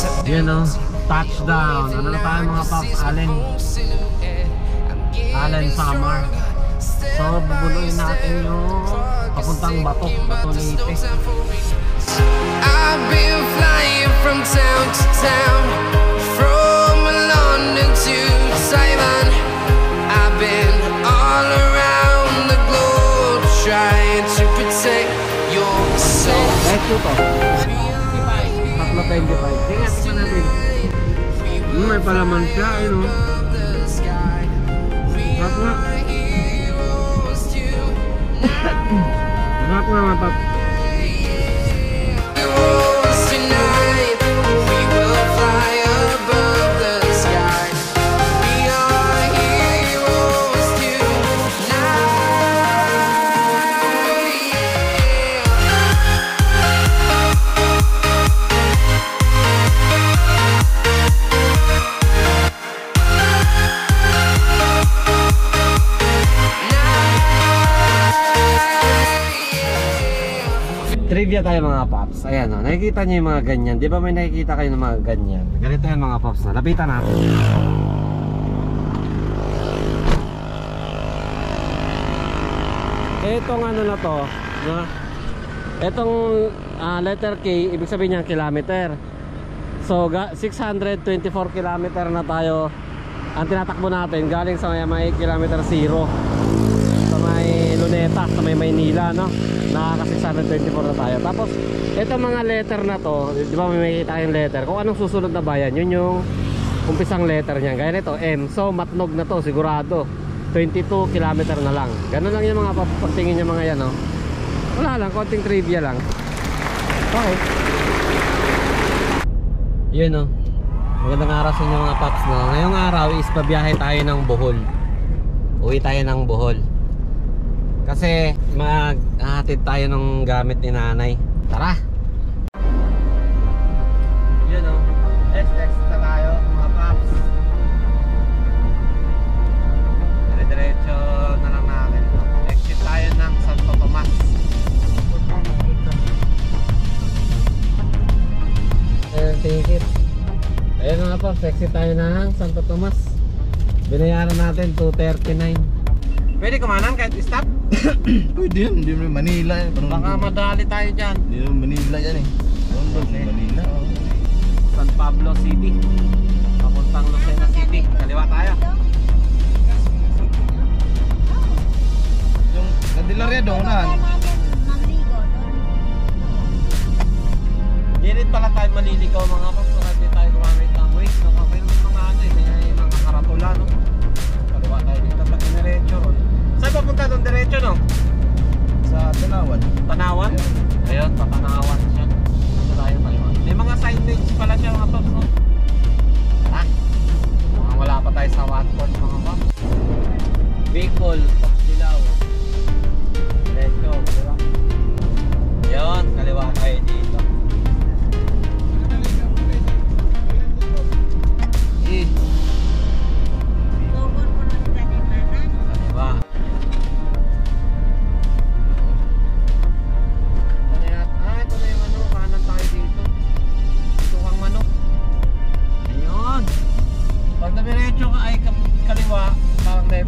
Yan o, touchdown. Ano na tayo mga paps? Allen Summer. So bubuluin natin yung papuntang Bato Leyte. I've been flying from town to town, from London to Taiwan. I've been all around the globe trying to protect your soul. Let's go to. Tatlo 25. Tingnan pa natin. May palaman siya, ayun o. Tatlo. Tatlo mga pap. Trivia tayo mga paps. Ayan o, nakikita nyo yung mga ganyan. Di ba may nakikita kayo ng mga ganyan? Ganito yan mga paps na. Lapitan natin. Etong ano na to, no? Etong letter K, ibig sabihin niya kilometer. So 624 kilometer na tayo ang tinatakbo natin galing sa may kilometer 0 sa may Luneta, sa may Maynila, no? Nakaka 624 na tayo. Tapos itong mga letter na to, di ba may makikita yung letter, kung anong susunod na bayan, yun yung umpisang letter niya. Gaya nito M, so Matnog na to sigurado 22 kilometer na lang. Ganun lang yung mga pagtingin niya mga yan, no? Wala lang, konting trivia lang. Okay. Yun, no? Magandang araw sa inyo mga paps, no? Ngayong araw is pabiyahe tayo ng Bohol. Uwi tayo ng Bohol kasi maghahatid tayo ng gamit ni nanay. Tara! Yun o, SX na tayo mga paps. Diretso na lang natin. Exit tayo ng Santo Tomas. Ayan, ticket. Ayan mga paps, exit tayo ng Santo Tomas. Binayaran natin 239. Pwede kumanan kahit stop? Pwede yan, hindi mo Manila yan. Baka madali tayo dyan. Hindi mo Manila yan eh. Manila. San Pablo City, papuntang Lucena City. Kaliwa tayo. Yung Candelaria doon na. Hindi rin pala tayo maliligaw mga paps. Hindi tayo gumamit ng waste. Pero mga ano eh, may mga karatula, no? Kaliwa tayo dito pag dinerecho ron. Saan papunta doon diretso, no? Sa Tanawan. Tanawan? Ayun, Tanawan siya. Dito tayo kaliwa. May mga signage pala siya mga paps, no? Tara! Mukhang wala pa tayo sa Watford mga paps. Bicol, Pagdilaw. Diretso, diba? Ayun, kaliwa tayo dito.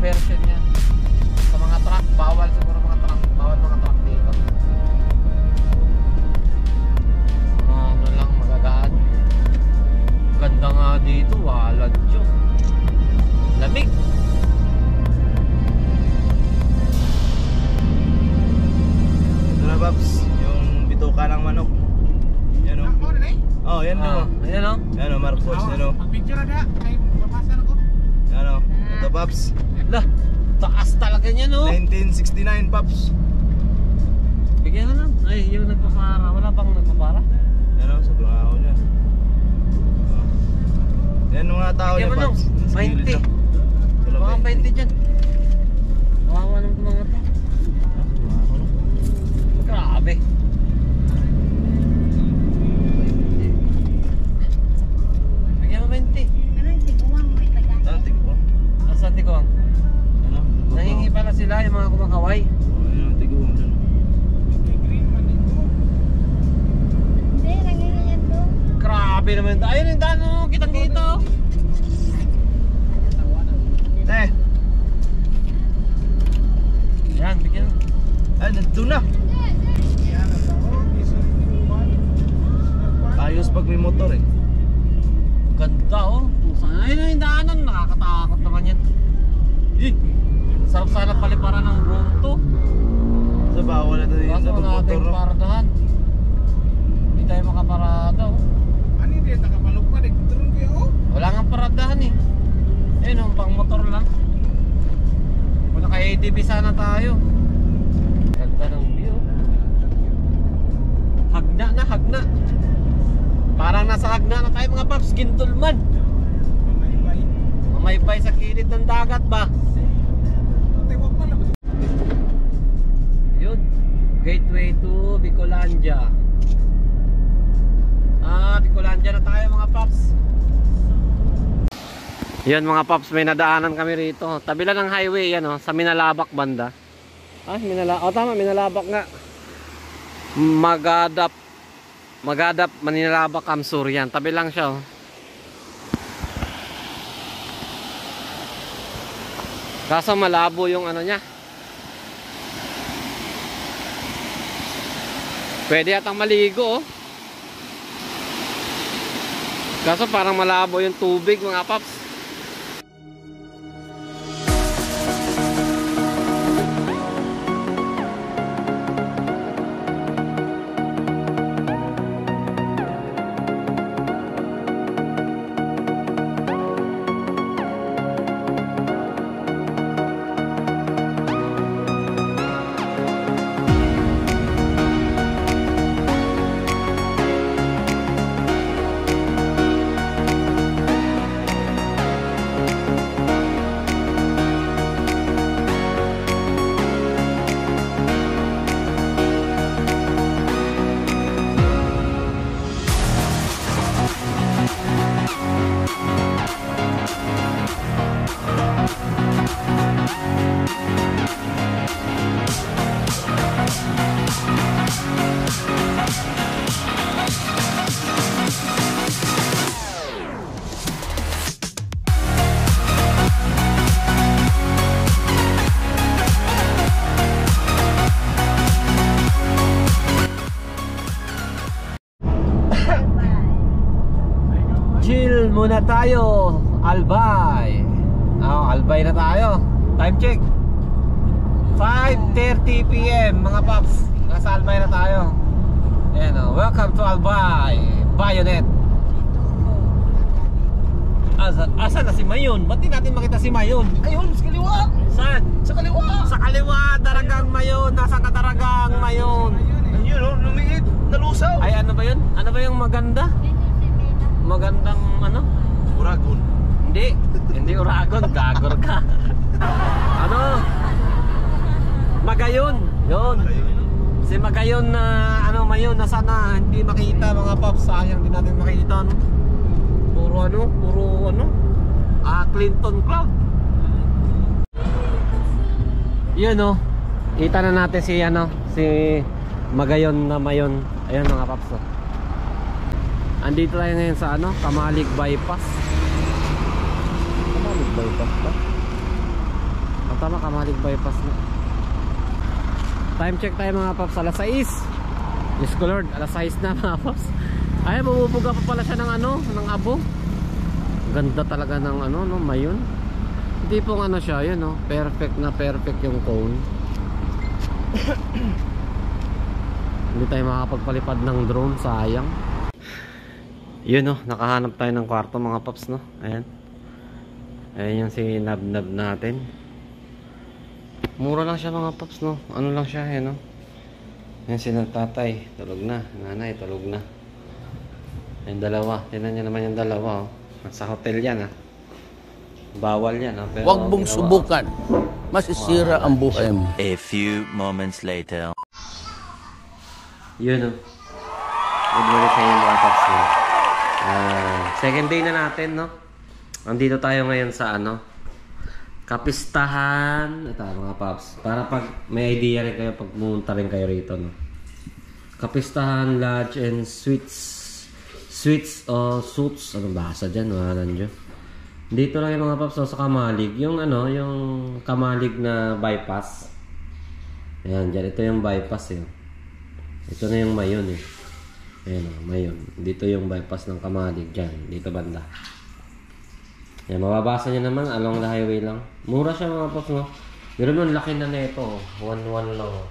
Version niya sa mga truck, bawal siguro mga truck, bawal mga truck dito. Ano lang magagaan. Ganda nga dito, walad yun. Lamig. Ito na Babs, yung bituka ng manok. Yan o. Oh, yan o. Ayan o. Yan o, Marcos, yan o. Picture na, ay papasa na ko. Yan o. Ito Babs. Lah, taas talaga niya, no? 1969 Paps. Bigyan na lang. Ay, yung nagpapara. Wala bang nagpapara? Yan o, sobrang ahon yan. Yan mga tao niya Paps. 20. Mga 20 dyan. Kawawa naman itong mga to. Grabe. Bigyan mo 20. Ano yung tiguang may taga? Dating po. Asa tiguang? Ano? Nahingi pala sila yung mga kumakaway. Yan ang tiguang dun. Hindi, nangyayari yan doon. Grabe naman Ayun yung daan, oh. Kitang-kita, oh. Yan, bigyan. Ay, nandun na. Ayos pag may motor eh. Ganda, oh. Ayun yung daanan, nakakatakot naman yan. Sarap sana paliparan ng drone to. So bawal na tayo Kaso sa wala motor. tayong paradahan. Hindi tayo makaparada, oh. Ano yun? Nakapalok pa rin. Turun kayo, oh. Wala nga paradahan eh. Ayun, oh, pang motor lang. Wala kay ATV sana tayo. Ganda ng view. Hagna na, hagna. Parang nasa hagna na tayo mga paps, Gintulman. Mamaypay. Mamaypay sa kilid ng dagat ba? Tewag pa lang. Yun, gateway to Bicolandia. Bicolandia na tayo mga paps. Yan mga paps, may nadaanan kami rito. Tabi lang ng highway yan, oh, sa Minalabak banda. Tama, Minalabak nga. Magadap, Manilabak, Kamsur yan. Tabi lang siya, oh. Kaso malabo yung ano niya. Pwede yatang maligo, oh. Kaso parang malabo yung tubig mga paps. Chill muna tayo, Albay. Albay na tayo. Time check 5:30 PM mga paps. Nasa Albay na tayo. Ayan, oh. Welcome to Albay Bayonet. Asa na si Mayon? Ba't di natin makita si Mayon? Ayun, sa kaliwa. Saan? Sa kaliwa. Sa kaliwa, Daragang Mayon. Nasaan ka Daragang Mayon? Ayun, oh, lumiit. Nalusaw. Ay, ano ba yun? Ano ba yung maganda? Magandang ano? Uragon. Hindi Uragon, gagor ka. Ano? Magayon. Yun. Si Magayon na ano Mayon na sana hindi makita mga paps, sayang din natin makita, no? Puro ano? Clinton Cloud. Yun, no. Kita na natin si si Magayon na Mayon. Ayun mga paps, no. Andito tayo ngayon sa Kamalig Bypass. Kamalig Bypass ba? Tama, Kamalig Bypass na. Time check tayo mga paps, alas 6. Diyos ko Lord, alas 6 na mga paps. Ay, bumubuga pa pala siya ng ng abo. Ganda talaga ng Mayon. Hindi pong siya, yun, no? Perfect na perfect yung cone. Hindi tayo makapagpalipad ng drone, sayang. Yun, no, nakahanap tayo ng kwarto mga paps, no. Ayan. Ayan yung si Nab-Nab natin. Mura lang siya mga paps, no. Ano lang siya, no. Ayan si tatay, tulog na. Nanay, tulog na. Yung dalawa, tinan nyo naman yung dalawa, oh. Sa hotel yan, bawal yan, pero huwag mong subukan, masisira ang buhay mo. A few moments later. Yun, no. Good morning sa inyo mga paps, no. Second day na natin, no. Andito tayo ngayon sa Kapistahan. Ito mga paps, para pag may idea rin kayo pag pumunta rin kayo rito, no. Kapistahan Lodge and Suites Suites o suits, anong basa dyan, wala dyan. Dito lang yung mga paps sa Kamalig. Yung ano, yung Kamalig na bypass. Ayan, dyan. Ito yung bypass eh. Ito na yung Mayon eh. Ayan o, Mayon. Dito yung bypass ng Kamalig dyan. Dito banda. Ayan, mababasa nyo naman along the highway lang. Mura siya mga paps, no? Pero nun, laki na neto. 1-1 lang oh.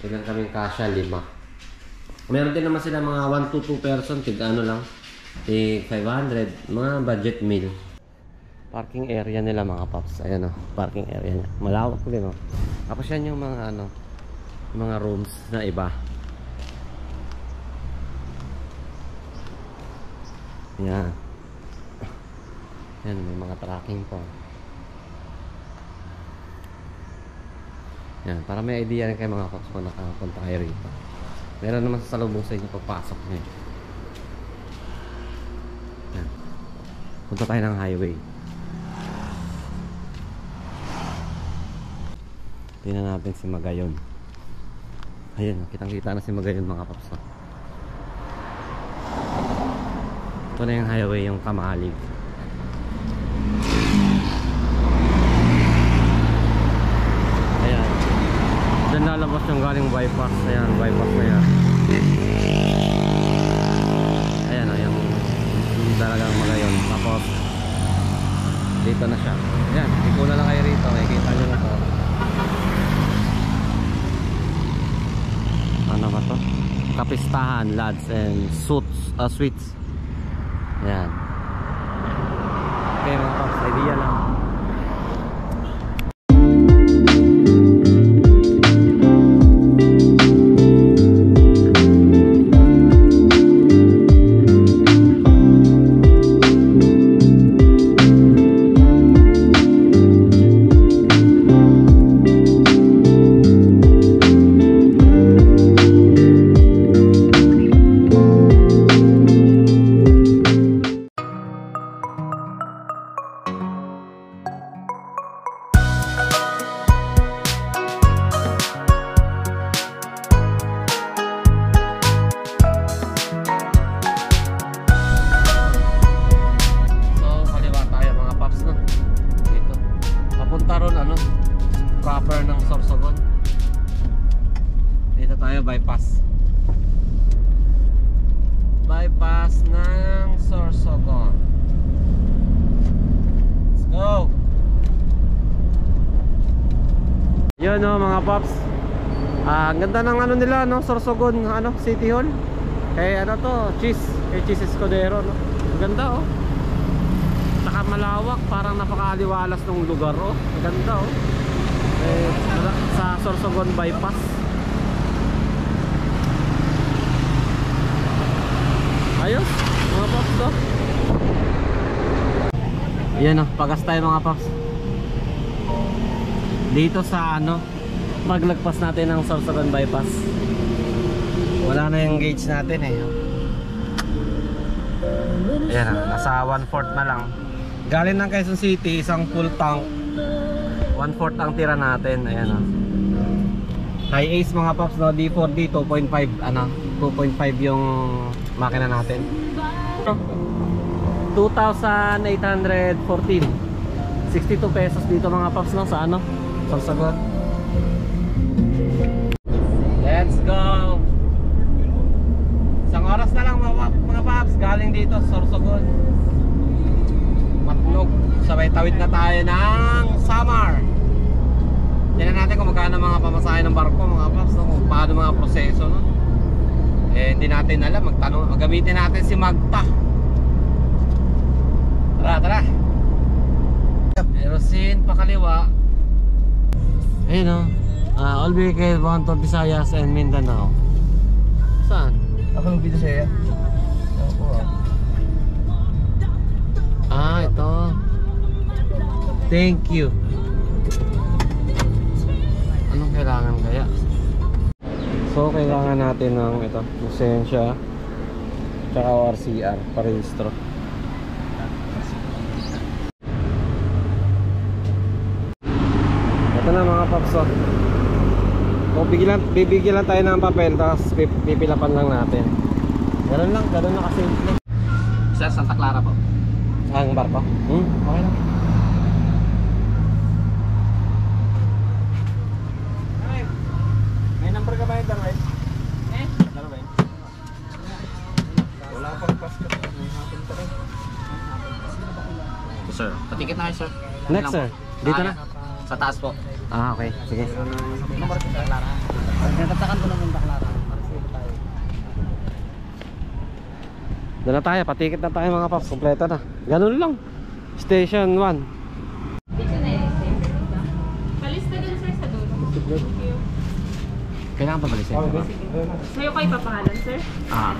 Ilan kaming kasya? 5. Meron din naman sila mga 1 to 2 person. Tig ano lang. 500, mga budget meal. Parking area nila mga paps. Ayan o, parking area niya. Malawak din o. Tapos yan yung mga ano, mga rooms na iba. Yan. Yan, may mga tracking po. Yan, para may idea rin kayo mga paps kung nakapunta kayo rito. Meron naman sa salubong sa inyo pagpasok nyo. Punta tayo ng highway. Tingnan natin si Magayon. Ayun, kitang-kita na si Magayon mga paps. Ito na yung highway, yung Kamalig. Ayan. Diyan lalabas yung galing bypass. Ayan, bypass na yan. Ayan o, yung talagang Magayon. Tapos dito na siya. Ayan, ikaw na lang kayo rito. Makikita nyo na to. Ano ba to? Kapistahan, lads and suites. Ayan. Okay mga paps, idea lang. Proper ng Sorsogon. Dito tayo bypass. Bypass ng Sorsogon. Let's go. Yun no mga paps. Ang ganda ng ano nila no, Sorsogon ano, City Hall. Kay ano to, kay Cheese Escudero no. Ang ganda oh. Saka malawak, parang napakaliwalas ng lugar oh. Ang ganda oh. Sa Sorsogon bypass. Ayos mga paps oh. Yan oh, pagas tayo mga paps. Dito sa ano, paglagpas natin ng Sorsogon bypass. Wala na yung gauge natin eh. Ayan oh, nasa 1/4 na lang. Galing ng Quezon City, isang full tank 1/4 ang tira natin. Ayan o. High ace mga paps no. D4D 2.5 ano, 2.5 yung makina natin. 2,814 62 pesos dito mga paps no, sa ano, Sorsogon. Let's go. Isang oras na lang mga paps galing dito sa Sorsogon. Matnog. Sabay tawid na tayo ng Samar. Tingnan natin kung magkano mga pamasahe ng barko mga paps no? Kung paano mga proseso no? Eh hindi natin alam. Magamitin natin si Magta. Tara. Erosin pakaliwa. Ayun no. All vehicle bound to Visayas and Mindanao. Saan? Ako nung video sa'yo. Ito. Thank you. Anong kailangan kaya? So, kailangan natin ng ito, lisensya tsaka ORCR, parehistro. Ito na mga paps. So, bibigyan lang tayo ng papel, tapos pipilapan lang natin. Ganun lang kasimple. Sir, Santa Clara po. Ang barko? Okay lang. May number ka ba yung Darwin? Darwin? Wala pang pasko. May hapon pa rin. Sir, patikit na kayo, sir. Next, sir. Dito na. Sa taas po. Ah, okay. Sige. Number Santa Clara. Nagtatakan ko ng Santa Clara. Doon na tayo. Patikit na tayo mga paps. Kompleto na. Ganun lang. Station 1. Palista dun sir sa dulo. Kailangan pa balisin. Sa'yo kayo papangalan sir? Ah.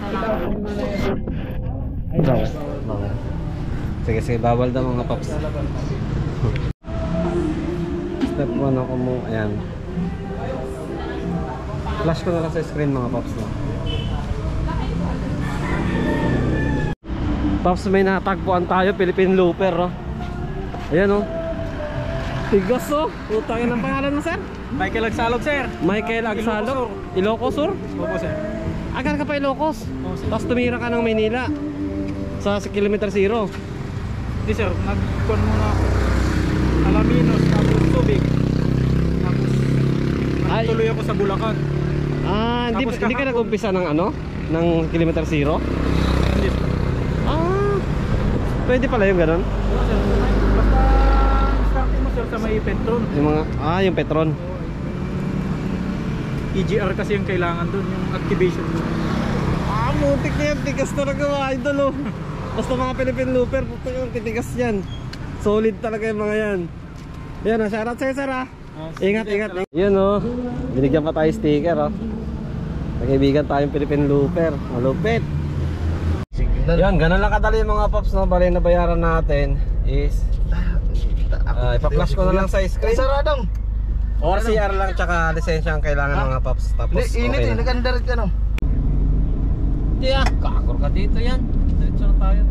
Ito lang. Bawal. Sige. Bawal daw mga paps. Step 1 ako mo. Ayan. Flash ko na lang sa screen mga paps. No? Paps, may natagpuan tayo. Philippine Looper. Oh. Ayan oh. Tigas oh. Putangin ang pangalan mo sir? Michael Agsalog, sir. Michael Agsalog. Ilocos sir? Opo, sir. Agar ka pa Ilocos. Tapos tumira ka ng Maynila. Sa kilometer 0. Hindi, sir. Nag-con muna ako. Alaminos, tapos Tubig. Tapos Ay. tuloy ako sa Bulacan. Ah, hindi Tapos ka kahapon. nag-umpisa ng ano? Ng kilometer 0? Hindi, sir. Ah. Pwede pala yung ganun. Basta starting mo, sir, sa may Petron. Yung mga yung Petron. EGR kasi yung kailangan dun, yung activation. Mutik na yan, tigas talaga mga idol oh. Basta mga Philippine Looper, puto yung titigas yan. Solid talaga yung mga yan. Yan oh, shoutout sa'yo sir ah. Ingat. Yun oh, binigyan pa tayo sticker oh. Nagkaibigan tayong Philippine Looper. Malupit. Yan, ganun lang kadali yung mga pops no. Bali na bayaran natin is ipa-flash ko na lang sa screen. Saradong. Or CR lang tsaka lisensya ang kailangan ng mga pops. Tapos okay na. Naganda rin ka, no? Yeah, kakor ka dito yan. Diretso na tayo.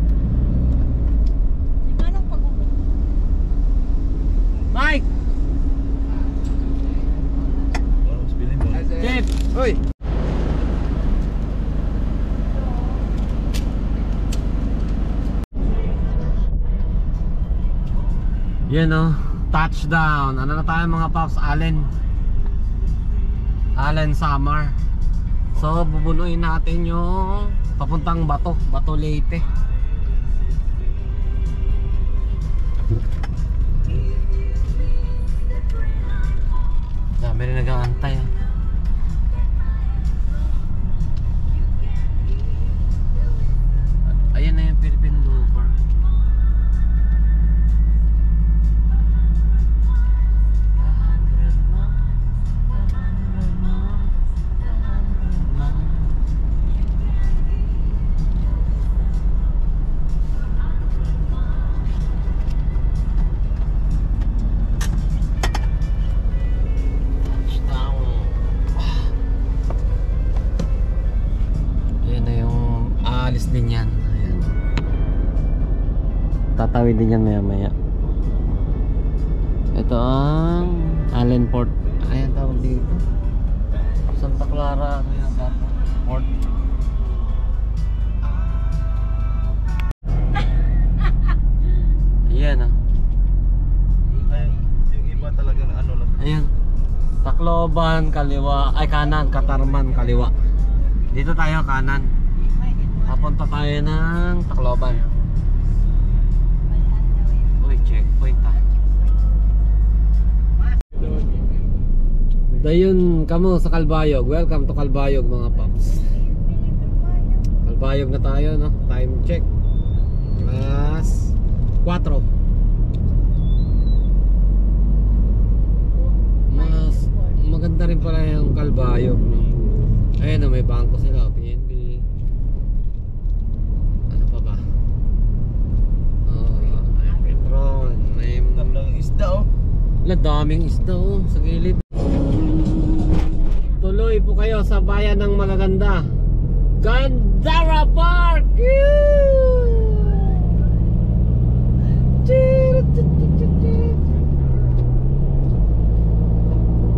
Mike! Jeff! Uy! Yan o, touchdown. Ano na tayo mga pops? Allen Samar. So bubunuin natin yung papuntang Bato Leyte. Dami rin nag-aantay ah. Ayan na yung Philippine Looper. Din yan. Ayan. Tatawid din yan maya. Ito ang Allenport. Ayan tawag dito. Santa Clara Port. Ayan ah. Ay, yung iba talaga na ano lang. Ayan. Tacloban, kaliwa. Ay kanan, Katarman, kaliwa. Dito tayo kanan. Papunta tayo ng Tacloban. Uy, checkpoint ah. Dayon kamo sa Calbayog. Welcome to Calbayog mga paps. Calbayog na tayo no. Time check. Plus 4. Mas maganda rin pala yung Calbayog no. Ayun na may bangko sila, PNB. Isda, oh. Daming isda oh, sa gilid. Tuloy po kayo sa bayan ng magaganda, Gandara Park.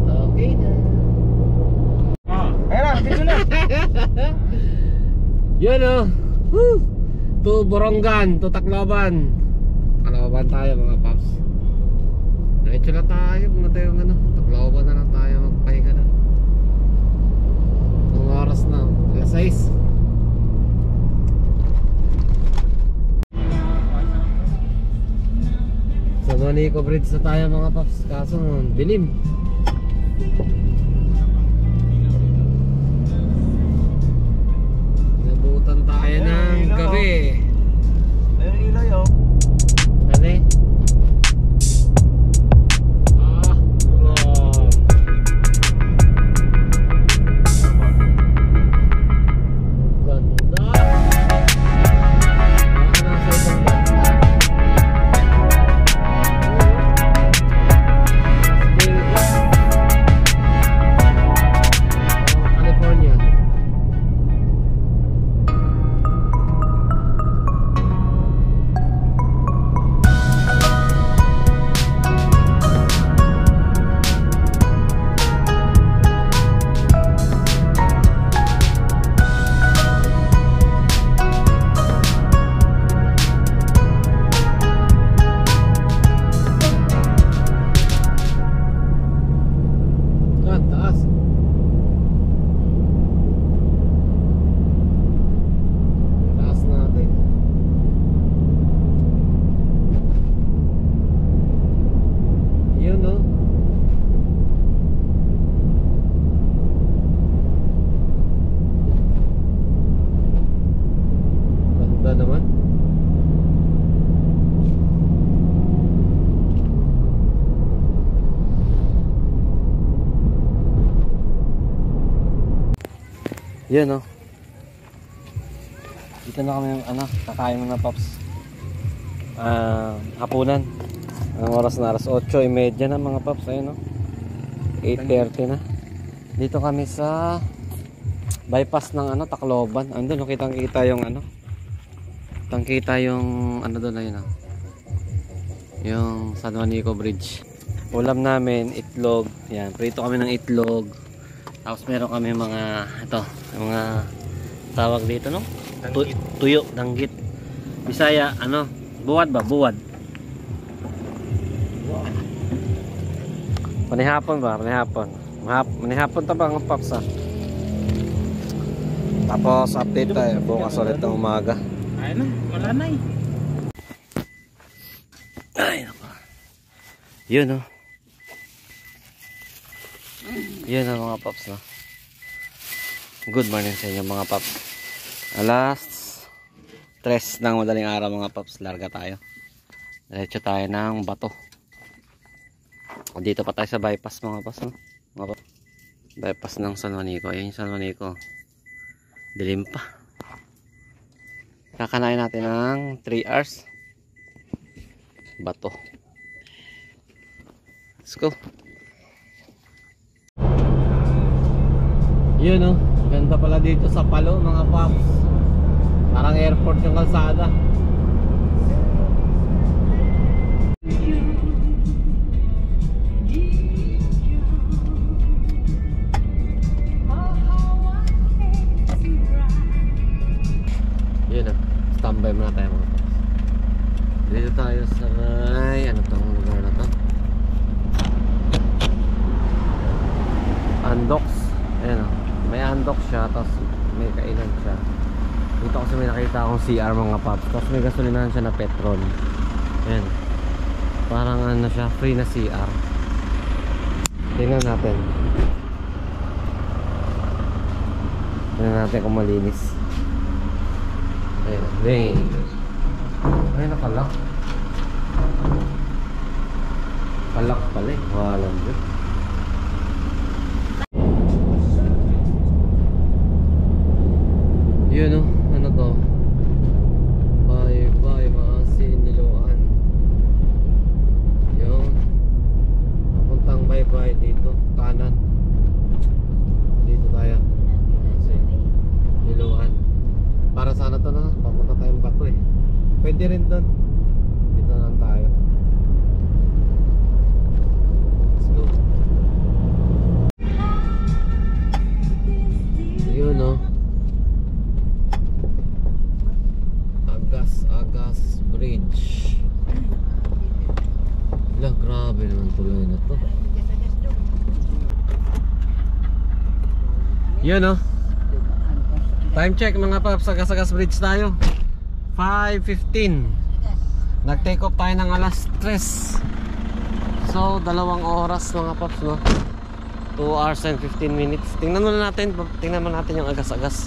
Okay na. Ayun na, dito na. Yun o. Woo! To Borongan, to Tacloban. Tacloban tayo mga paps. Diretso na tayo. Kung na tayo ano, Tacloban na lang tayo magpahinga na. Ang oras na, alas 6. Sa Manico Bridge na tayo mga paps. Kaso dilim. Nabutan tayo ng gabi. Ayun ilay oh. Ano eh? Ganda. Nasa ibang bansa. California. Taas. Taas natin. Yun no. Ganda naman. Yun no. Dito na kami yung kakain mo na paps. Hapunan. Ang oras na alas 8:30 na mga paps. Ayun no. 8:30 na. Dito kami sa bypass ng Tacloban. Andun no, kitang-kita yung kitang-kita yung doon ayun no. Yung San Juanico Bridge. Ulam namin itlog. Yan, prito kami ng itlog. Tapos meron kami mga mga tawag dito no? Tuyo, danggit. Bisaya, buwad ba? Buwad. Panihapon ba? Panihapon. Manihapon ta ba ang paps ha? Tapos update tayo bukas ulit ng umaga. Ayun na, wala na eh. Ay nako. Yun no. Yun ang mga paps no. Good morning sa inyo mga paps. Alas 3 ng madaling araw mga paps. Larga tayo. Diretso tayo ng Bato. Dito pa tayo sa bypass mga paps no? Mga paps. Bypass ng San Juanico. Ayun yung San Juanico. Dilim pa. Kakanain natin ng 3 hours. Bato. Let's go. Yun no, ganda pala dito sa Palo mga paps. Parang airport yung kalsada. Yun no, standby muna tayo mga paps. Dito tayo sa tong lugar na to? Andox. Ayan o. May andok siya, tapos may kainan siya. Dito kasi may nakita akong CR mga paps. Tapos may gasolinahan siya na petrol. Ayan. Parang siya, free na CR. Tingnan natin. Tingnan natin kung malinis. Ayan. Ayan. Ay, nakalak. Kalak pala eh. Walang yun. Yun o, to? Bye Maasin, Niloan. Yun. Papuntang bye dito, kanan. Dito tayo. Maasin, Niloan. Para sana to na, papunta tayong Bato eh. Pwede rin doon. Dito lang tayo. Let's go. Grabe naman tuloy na to. Yun oh. Time check mga paps, Sagas Bridge tayo. 5:15. Nag-take off tayo ng alas 3. So, 2 oras mga paps, no? 2 hours and 15 minutes. Tingnan muna natin yung agas-agas.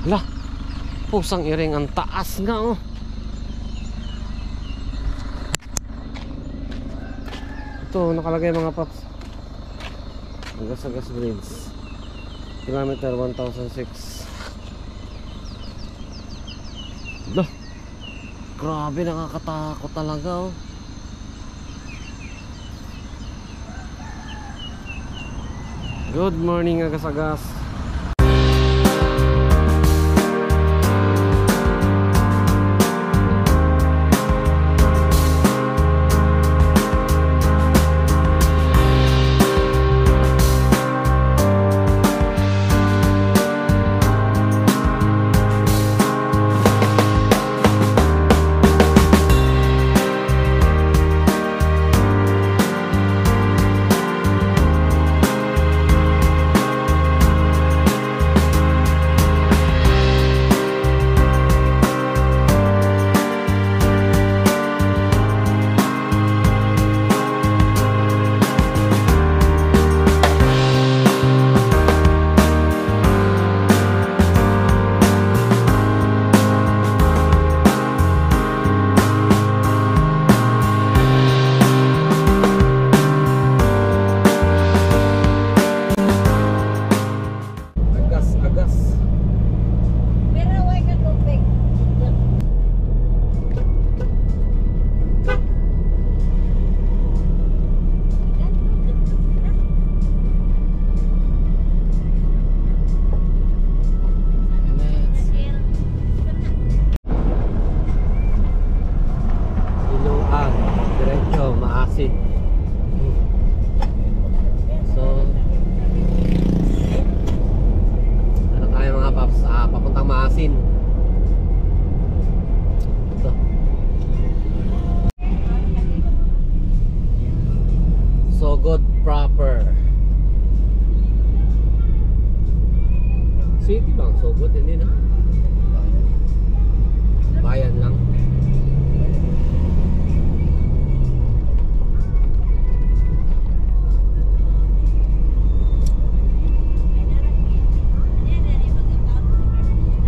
Lah, pusang iring, ang taas nga oh. Ito, nakalagay mga paps. Agas-agas Bridge. Kilometer 1006. Lah, grabe, nakakatakot talaga oh. Good morning agas-agas. Sogod proper. City bang Sogod? Hindi na. Bayan lang.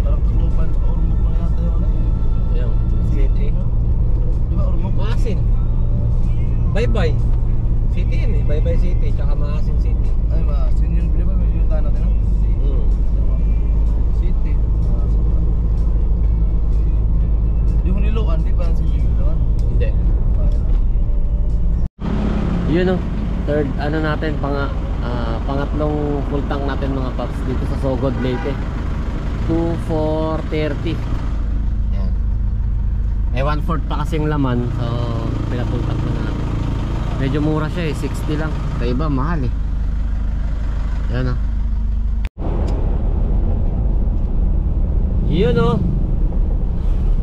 Parang Tacloban, Ormoc na yata yung ano. Ayan, city. Di ba Ormoc? Maasin. Bye-bye. City yun eh. Bye-bye City. Tsaka Maasin City. Ay, Maasin yun. Di ba may yung tahan natin, no? City. Yung Niloan, di ba ang City Niloan? Hindi. Yun oh. Third ano natin, pangatlong full tank natin mga paps dito sa Sogod Leyte. 2,430. Yan. May 1/4 pa kasing laman. So pinafull tank na natin. Medyo mura siya eh, 60 lang. Sa iba mahal eh. Yan oh. Yun oh.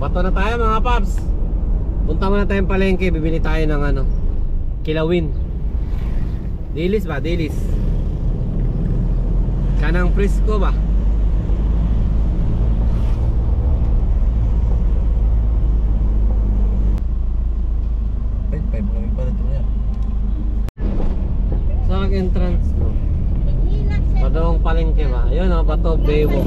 Bato na tayo mga paps. Punta muna tayong palengke, bibili tayo ng ano, kilawin. Dilis ba? Dilis. Kanang Prisco ba? Ay, 5 kami pala ito niya. Sa entrance no. Padong palengke ba? Ayun oh, Bato Bewo.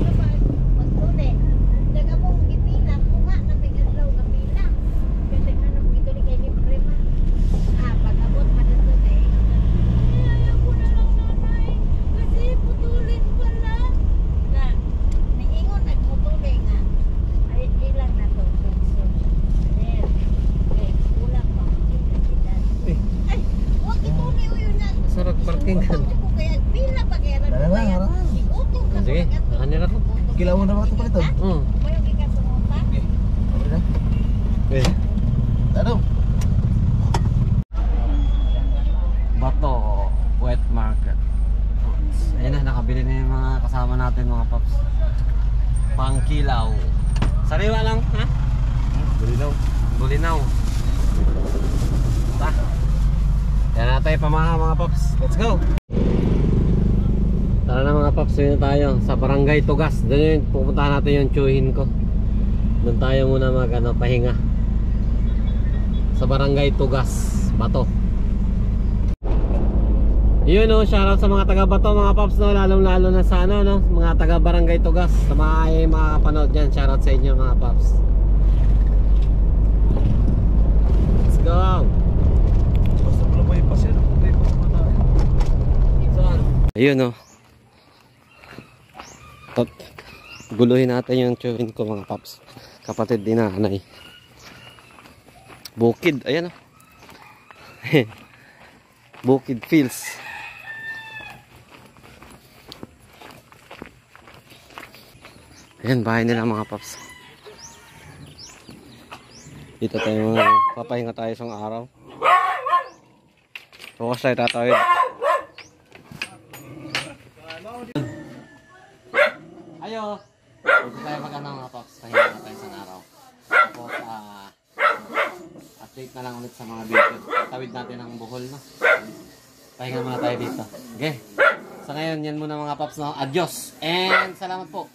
Sarap parking kan. Sige, ano na to? Kilawan na ba ito pala ito? Okay. Okay na. Okay. Ano? Bato Wet Market. Ayun na, nakabili na yung mga kasama natin mga paps. Pangkilaw. Sariwa lang, ha? Bulinaw. Bulinaw. Ta. tayo pamaha mga paps. Let's go! Tara na mga paps, yun na tayo sa Barangay Tugas. Doon yun, pupuntahan natin yung tsuhin ko. Doon tayo muna pahinga sa Barangay Tugas, Bato. Yun no, shoutout sa mga taga Bato mga paps no, lalong lalo na sa ano no, mga taga Barangay Tugas. Sa mga makakapanood dyan, shoutout sa inyo mga paps. Let's go! Basta pala may pasir. May pamatayan. Saan? Ayun no. Guluhin natin yung tsuhin ko mga paps. Kapatid din nanay. Bukid, ayan o. Bukid Fields. Ayan, bahay nila mga paps. Dito tayo papahinga tayo isang araw. Bukas tayo tatawid. Ayo. Dito tayo mag-ano mga paps. Pahinga na tayo isang araw. Tapos update na lang ulit sa mga video. Tawid natin ang Bohol no. Pahinga muna tayo dito. Okay. So ngayon yan muna mga paps no. Adios and salamat po.